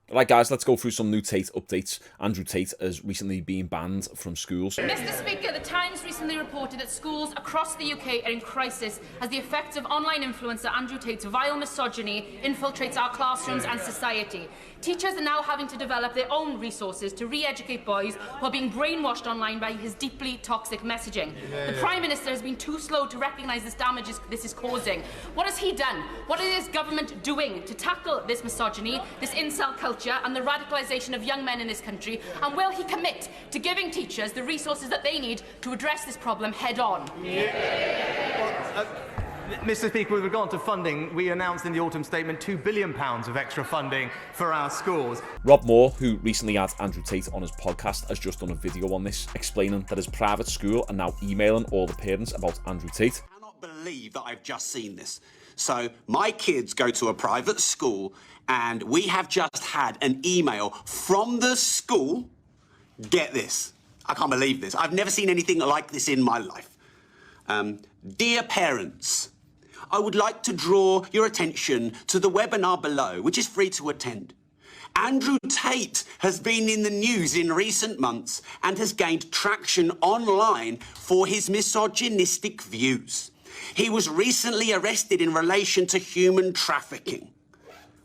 Right, guys, let's go through some new Tate updates. Andrew Tate has recently been banned from schools. Mr. Speaker, the Times recently reported that schools across the UK are in crisis as the effects of online influencer Andrew Tate's vile misogyny infiltrates our classrooms and society. Teachers are now having to develop their own resources to re-educate boys who are being brainwashed online by his deeply toxic messaging. The Prime Minister has been too slow to recognise this damage this is causing. What has he done? What is his government doing to tackle this misogyny, this incel culture and the radicalisation of young men in this country? And will he commit to giving teachers the resources that they need to address this problem head on? Mr. Speaker, with regard to funding, we announced in the autumn statement £2 billion of extra funding for our schools. Rob Moore, who recently had Andrew Tate on his podcast, has just done a video on this, explaining that his private school are now emailing all the parents about Andrew Tate. I cannot believe that I've just seen this. So my kids go to a private school and we have just had an email from the school. Get this. I can't believe this. I've never seen anything like this in my life. Dear parents, I would like to draw your attention to the webinar below, which is free to attend. Andrew Tate has been in the news in recent months and has gained traction online for his misogynistic views. He was recently arrested in relation to human trafficking.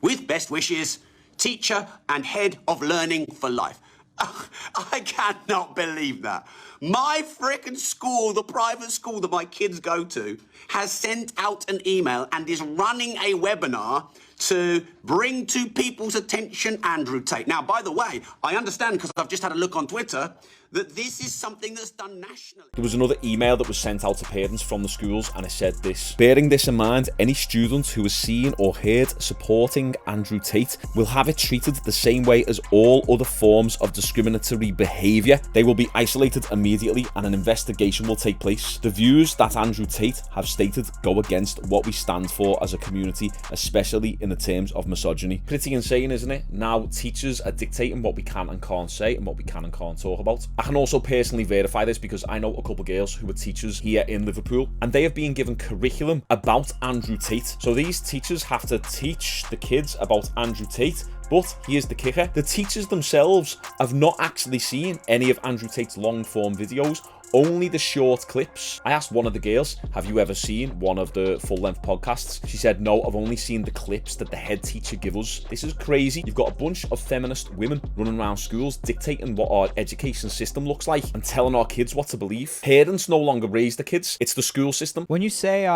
With best wishes, teacher and head of learning for life. I cannot believe that. My frickin' school, the private school that my kids go to, has sent out an email and is running a webinar to bring to people's attention Andrew Tate. Now, by the way, I understand, because I've just had a look on Twitter, that this is something that's done nationally. There was another email that was sent out to parents from the schools, and it said this: bearing this in mind, any student who is seen or heard supporting Andrew Tate will have it treated the same way as all other forms of discriminatory behaviour. They will be isolated immediately and an investigation will take place. The views that Andrew Tate have stated go against what we stand for as a community, especially in the terms of misogyny. Pretty insane, isn't it? Now teachers are dictating what we can and can't say and what we can and can't talk about. I can also personally verify this because I know a couple of girls who are teachers here in Liverpool, and they have been given curriculum about Andrew Tate. So these teachers have to teach the kids about Andrew Tate. But here's the kicker: the teachers themselves have not actually seen any of Andrew Tate's long form videos, only the short clips. I asked one of the girls, have you ever seen one of the full length podcasts? She said, no, I've only seen the clips that the head teacher gives us. This is crazy. You've got a bunch of feminist women running around schools dictating what our education system looks like and telling our kids what to believe. Parents no longer raise the kids, it's the school system. When you say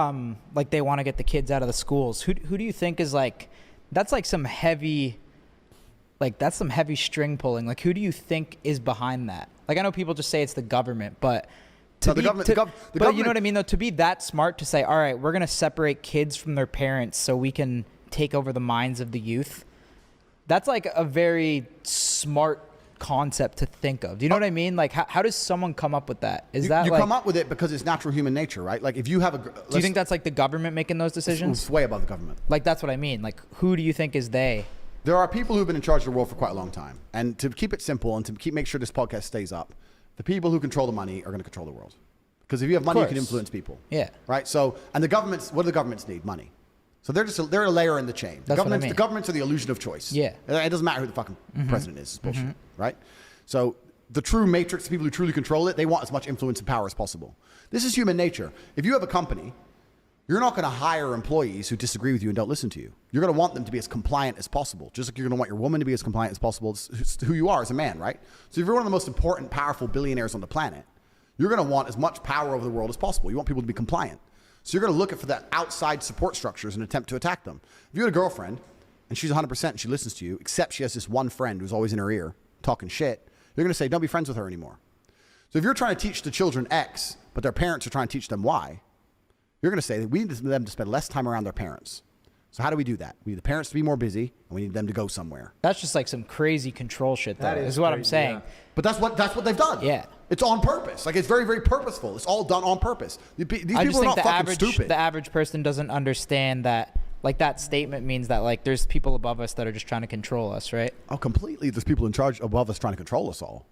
like they want to get the kids out of the schools, who do you think is like, that's like some heavy, like that's some heavy string pulling. Like who do you think is behind that? Like I know people just say it's the government, but but you know what I mean though, to be that smart to say, all right, we're going to separate kids from their parents so we can take over the minds of the youth. That's like a very smart concept to think of. Do you know what I mean? Like how does someone come up with that? Is that you like, come up with it because it's natural human nature, right? Like if you have a, do you think that's like the government making those decisions? It's way above the government. Like that's what I mean. Like who do you think is they? There are people who've been in charge of the world for quite a long time. And to keep it simple and to make sure this podcast stays up, the people who control the money are going to control the world. Because if you have money, you can influence people. Yeah. Right? So, and the governments, what do the governments need? Money. So they're a layer in the chain. That's what I mean. The governments are the illusion of choice. Yeah. It doesn't matter who the fucking president is. It's bullshit. Right? So the true matrix, the people who truly control it, they want as much influence and power as possible. This is human nature. If you have a company, you're not going to hire employees who disagree with you and don't listen to you. You're going to want them to be as compliant as possible, just like you're going to want your woman to be as compliant as possible. It's who you are as a man, right? So if you're one of the most important, powerful billionaires on the planet, you're going to want as much power over the world as possible. You want people to be compliant. So you're going to look for that outside support structures and attempt to attack them. If you had a girlfriend and she's 100% and she listens to you, except she has this one friend who's always in her ear talking shit, you're going to say, don't be friends with her anymore. So if you're trying to teach the children X, but their parents are trying to teach them Y, you're going to say that we need them to spend less time around their parents. So how do we do that? We need the parents to be more busy, and we need them to go somewhere. That's just like some crazy control shit, though, is what I'm saying. Yeah. But that's what they've done. Yeah. It's on purpose. Like, it's very, very purposeful. It's all done on purpose. These people are not fucking stupid. The average person doesn't understand that, like, that statement means that, like, there's people above us that are just trying to control us, right? Oh, completely. There's people in charge above us trying to control us all.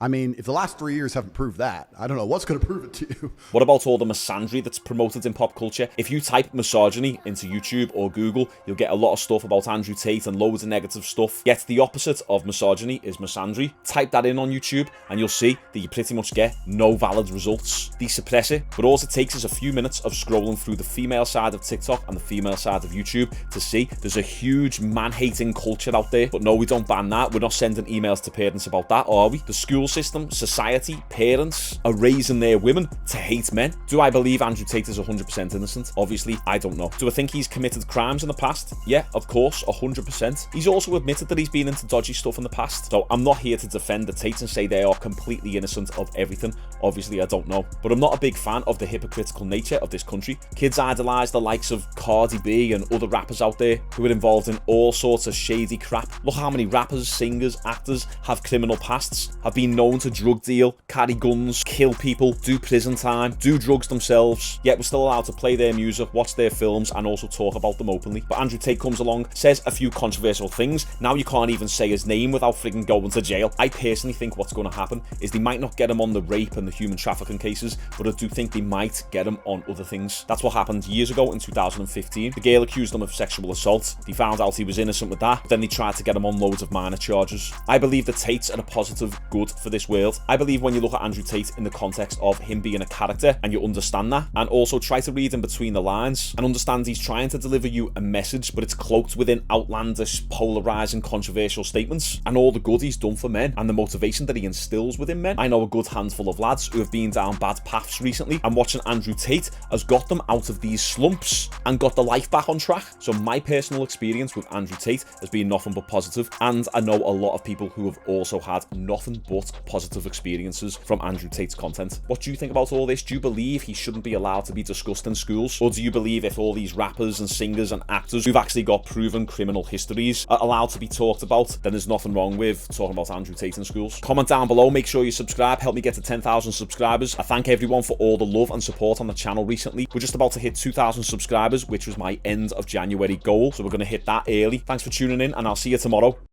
I mean, if the last 3 years haven't proved that, I don't know what's going to prove it to you. What about all the misandry that's promoted in pop culture? If you type misogyny into YouTube or Google, you'll get a lot of stuff about Andrew Tate and loads of negative stuff. Yet the opposite of misogyny is misandry. Type that in on YouTube and you'll see that you pretty much get no valid results. They suppress it, but all it takes is a few minutes of scrolling through the female side of TikTok and the female side of YouTube to see there's a huge man-hating culture out there. But no, we don't ban that. We're not sending emails to parents about that, are we? The school system, society, parents are raising their women to hate men. Do I believe Andrew Tate is 100% innocent? Obviously, I don't know. Do I think he's committed crimes in the past? Yeah, of course, 100%. He's also admitted that he's been into dodgy stuff in the past. So I'm not here to defend the Tates and say they are completely innocent of everything. Obviously, I don't know. But I'm not a big fan of the hypocritical nature of this country. Kids idolize the likes of Cardi B and other rappers out there who are involved in all sorts of shady crap. Look how many rappers, singers, actors have criminal pasts, have been known to drug deal, carry guns, kill people, do prison time, do drugs themselves, yet we're still allowed to play their music, watch their films, and also talk about them openly. But Andrew Tate comes along, says a few controversial things. Now you can't even say his name without frigging going to jail. I personally think what's going to happen is they might not get him on the rape and the human trafficking cases, but I do think they might get him on other things. That's what happened years ago in 2015. The girl accused him of sexual assault. They found out he was innocent with that, but then they tried to get him on loads of minor charges. I believe the Tates are a positive good for this world. I believe when you look at Andrew Tate in the context of him being a character and you understand that, and also try to read in between the lines and understand he's trying to deliver you a message, but it's cloaked within outlandish, polarizing, controversial statements, and all the good he's done for men and the motivation that he instills within men. I know a good handful of lads who have been down bad paths recently, and watching Andrew Tate has got them out of these slumps and got the life back on track. So my personal experience with Andrew Tate has been nothing but positive, and I know a lot of people who have also had nothing but positive experiences from Andrew Tate's content. What do you think about all this? Do you believe he shouldn't be allowed to be discussed in schools? Or do you believe if all these rappers and singers and actors who've actually got proven criminal histories are allowed to be talked about, then there's nothing wrong with talking about Andrew Tate in schools? Comment down below, make sure you subscribe, help me get to 10,000 subscribers. I thank everyone for all the love and support on the channel recently. We're just about to hit 2,000 subscribers, which was my end of January goal, so we're going to hit that early. Thanks for tuning in, and I'll see you tomorrow.